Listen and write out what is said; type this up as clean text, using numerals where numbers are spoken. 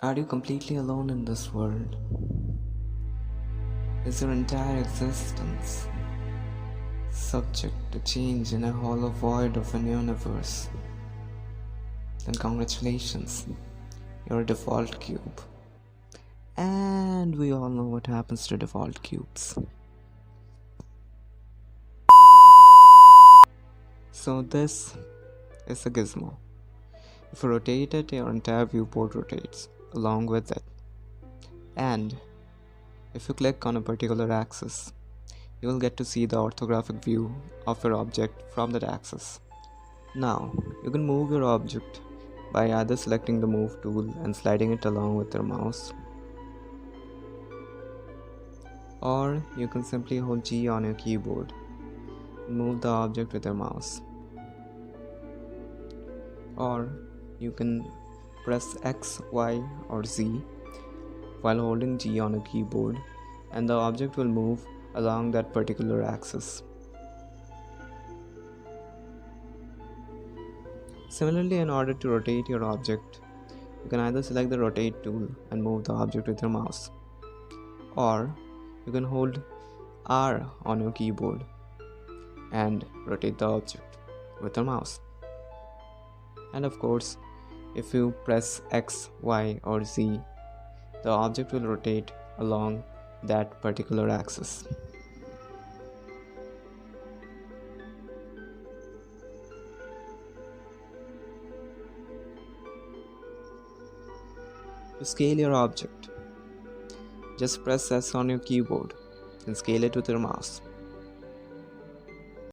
Are you completely alone in this world? Is your entire existence subject to change in a hollow void of an universe? Then congratulations, you're a default cube. And we all know what happens to default cubes. So this is a gizmo. If you rotate it, your entire viewport rotates along with it. And if you click on a particular axis, you will get to see the orthographic view of your object from that axis. Now, you can move your object by either selecting the move tool and sliding it along with your mouse, or you can simply hold G on your keyboard and move the object with your mouse, or you can press X, Y or Z while holding G on a keyboard and the object will move along that particular axis. Similarly, in order to rotate your object, you can either select the rotate tool and move the object with your mouse, or you can hold R on your keyboard and rotate the object with your mouse. And of course, if you press X, Y or Z, the object will rotate along that particular axis. To scale your object, just press S on your keyboard and scale it with your mouse.